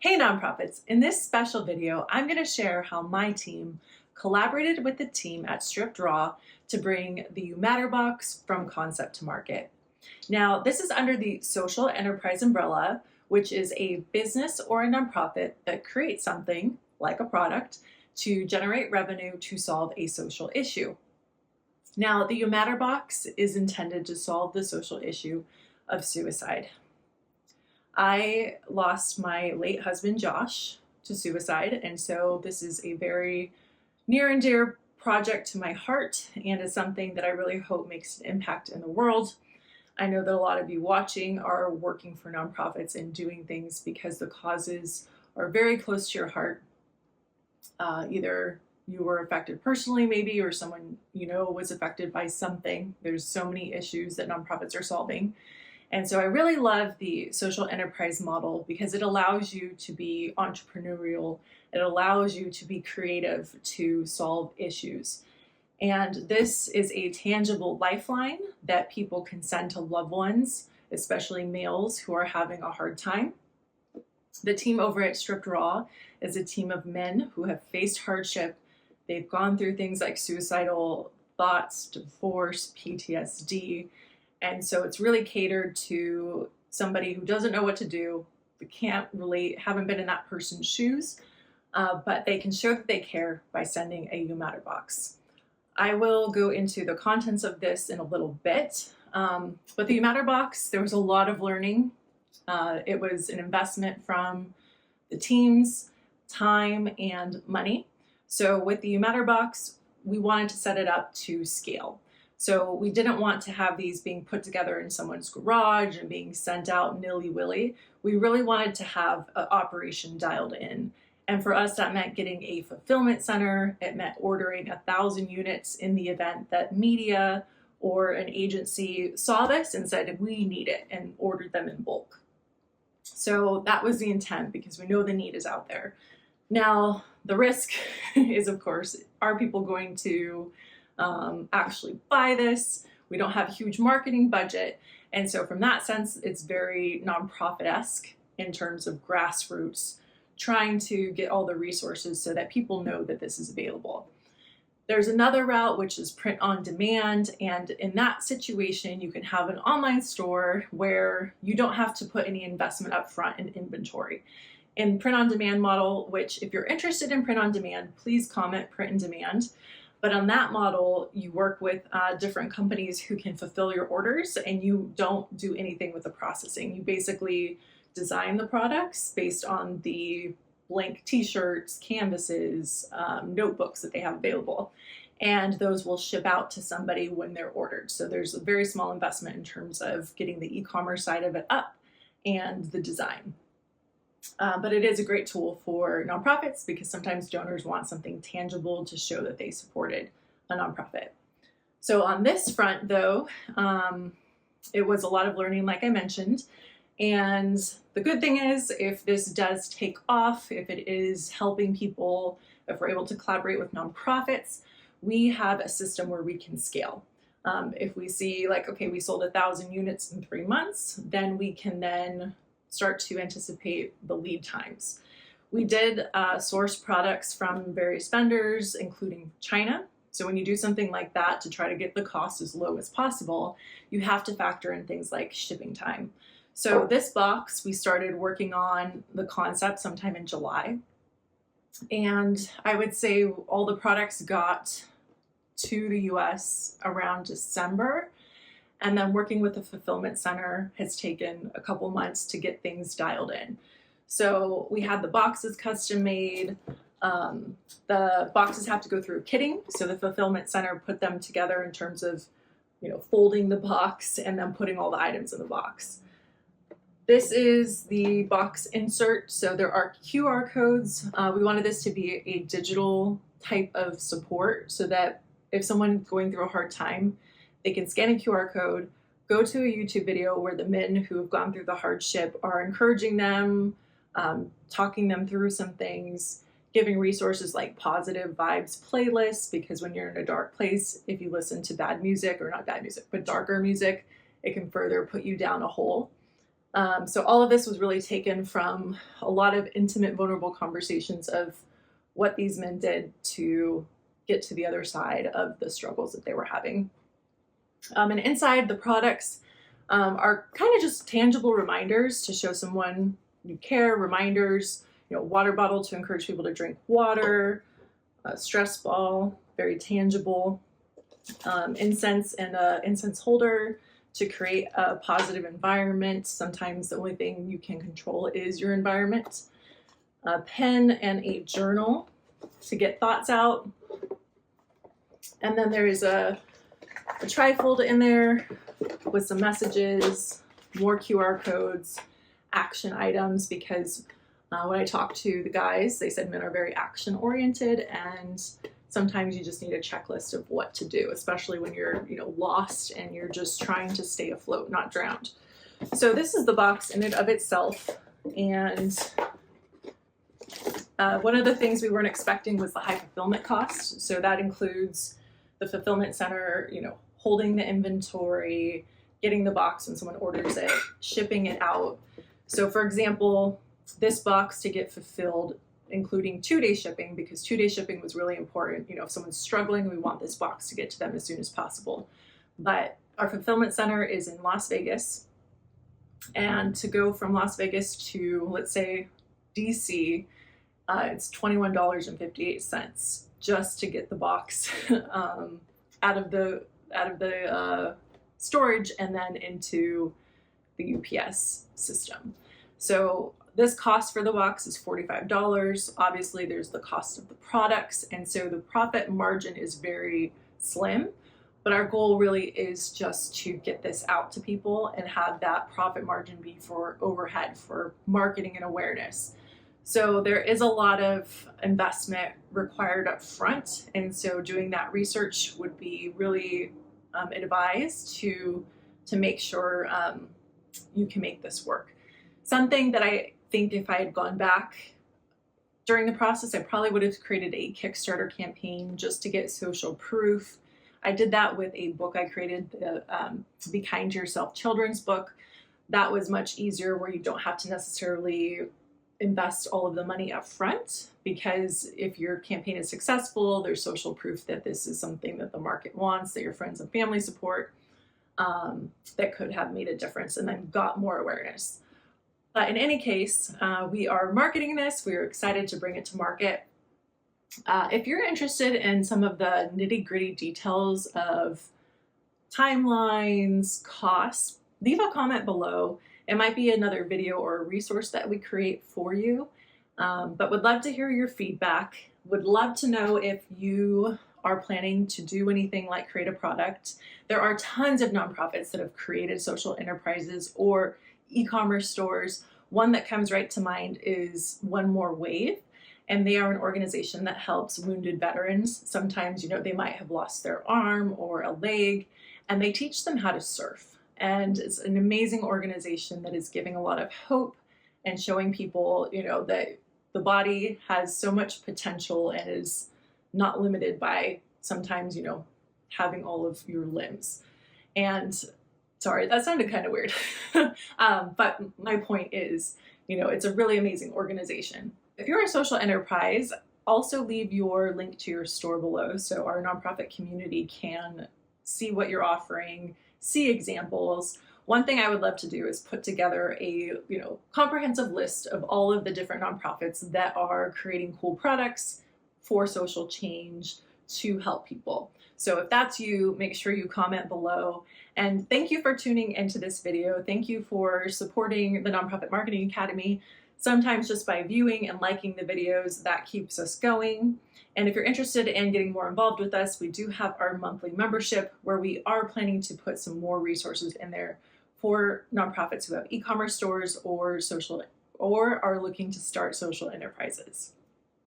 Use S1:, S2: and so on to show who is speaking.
S1: Hey nonprofits, in this special video, I'm going to share how my team collaborated with the team at Stripped Raw to bring the You Matter box from concept to market. Now, this is under the social enterprise umbrella, which is a business or a nonprofit that creates something, like a product, to generate revenue to solve a social issue. Now, the You Matter box is intended to solve the social issue of suicide. I lost my late husband, Josh, to suicide, and so this is a very near and dear project to my heart and is something that I really hope makes an impact in the world. I know that a lot of you watching are working for nonprofits and doing things because the causes are very close to your heart. Either you were affected personally maybe, or someone you know was affected by something. There's so many issues that nonprofits are solving. And so I really love the social enterprise model because it allows you to be entrepreneurial. It allows you to be creative to solve issues. And this is a tangible lifeline that people can send to loved ones, especially males who are having a hard time. The team over at Stripped Raw is a team of men who have faced hardship. They've gone through things like suicidal thoughts, divorce, PTSD. And so it's really catered to somebody who doesn't know what to do, they can't relate, haven't been in that person's shoes, but they can show that they care by sending a You Matter box. I will go into the contents of this in a little bit, but the You Matter box, there was a lot of learning. It was an investment from the team's time and money. So with the You Matter box, we wanted to set it up to scale. So we didn't want to have these being put together in someone's garage and being sent out nilly-willy. We really wanted to have an operation dialed in. And for us, that meant getting a fulfillment center. It meant ordering 1,000 units in the event that media or an agency saw this and said, we need it, and ordered them in bulk. So that was the intent because we know the need is out there. Now, the risk is, of course, are people going to actually buy this? We don't have a huge marketing budget. And so from that sense, it's very nonprofit-esque in terms of grassroots, trying to get all the resources so that people know that this is available. There's another route, which is print on demand. And in that situation, you can have an online store where you don't have to put any investment up front in inventory. In print on demand model, which if you're interested in print on demand, please comment print on demand. But on that model, you work with different companies who can fulfill your orders and you don't do anything with the processing. You basically design the products based on the blank t-shirts, canvases, notebooks that they have available. And those will ship out to somebody when they're ordered. So there's a very small investment in terms of getting the e-commerce side of it up and the design. But it is a great tool for nonprofits because sometimes donors want something tangible to show that they supported a nonprofit. So on this front, though, it was a lot of learning, like I mentioned. And the good thing is, if this does take off, if it is helping people, if we're able to collaborate with nonprofits, we have a system where we can scale. If we see like, okay, we sold 1,000 units in 3 months, then we can then start to anticipate the lead times. We did source products from various vendors, including China. So when you do something like that to try to get the cost as low as possible, you have to factor in things like shipping time. So this box, we started working on the concept sometime in July. And I would say all the products got to the US around December. And then working with the fulfillment center has taken a couple months to get things dialed in. So we had the boxes custom made. The boxes have to go through kitting. So the fulfillment center put them together in terms of, folding the box and then putting all the items in the box. This is the box insert. So there are QR codes. We wanted this to be a digital type of support so that if someone's going through a hard time, they can scan a QR code, go to a YouTube video where the men who have gone through the hardship are encouraging them, talking them through some things, giving resources like positive vibes playlists, because when you're in a dark place, if you listen to bad music, or not bad music, but darker music, it can further put you down a hole. So all of this was really taken from a lot of intimate, vulnerable conversations of what these men did to get to the other side of the struggles that they were having. And inside, the products are kind of just tangible reminders to show someone you care, reminders, water bottle to encourage people to drink water, a stress ball, very tangible, incense and an incense holder to create a positive environment. Sometimes the only thing you can control is your environment. A pen and a journal to get thoughts out. And then there is a trifold in there with some messages, more QR codes, action items, because when I talked to the guys, they said men are very action oriented, and sometimes you just need a checklist of what to do, especially when you're lost and you're just trying to stay afloat, not drowned. So this is the box in and of itself, and one of the things we weren't expecting was the high fulfillment cost. So that includes the fulfillment center, holding the inventory, getting the box when someone orders it, shipping it out. So for example, this box to get fulfilled, including 2-day shipping, because 2-day shipping was really important. If someone's struggling, we want this box to get to them as soon as possible. But our fulfillment center is in Las Vegas. And to go from Las Vegas to, let's say, DC, it's $21.58 just to get the box out of the storage and then into the UPS system. So this cost for the box is $45. Obviously, there's the cost of the products, and so the profit margin is very slim. But our goal really is just to get this out to people and have that profit margin be for overhead, for marketing and awareness. So there is a lot of investment required up front, and so doing that research would be really advised to make sure you can make this work. Something that I think if I had gone back during the process, I probably would have created a Kickstarter campaign just to get social proof. I did that with a book I created, the Be Kind to Yourself children's book. That was much easier, where you don't have to necessarily invest all of the money up front, because if your campaign is successful, there's social proof that this is something that the market wants, that your friends and family support, that could have made a difference and then got more awareness. But in any case, we are marketing this. We are excited to bring it to market. If you're interested in some of the nitty-gritty details of timelines, costs, leave a comment below. It might be another video or a resource that we create for you, but would love to hear your feedback. Would love to know if you are planning to do anything like create a product. There are tons of nonprofits that have created social enterprises or e-commerce stores. One that comes right to mind is One More Wave, and they are an organization that helps wounded veterans. Sometimes, they might have lost their arm or a leg, and they teach them how to surf. And it's an amazing organization that is giving a lot of hope and showing people, that the body has so much potential and is not limited by sometimes, having all of your limbs. And sorry, that sounded kind of weird. But my point is, it's a really amazing organization. If you're a social enterprise, also leave your link to your store below so our nonprofit community can see what you're offering, see examples. One thing I would love to do is put together a comprehensive list of all of the different nonprofits that are creating cool products for social change to help people. So if that's you, make sure you comment below. And thank you for tuning into this video. Thank you for supporting the Nonprofit Marketing Academy. Sometimes just by viewing and liking the videos, that keeps us going. And if you're interested in getting more involved with us, we do have our monthly membership where we are planning to put some more resources in there for nonprofits who have e-commerce stores or are looking to start social enterprises.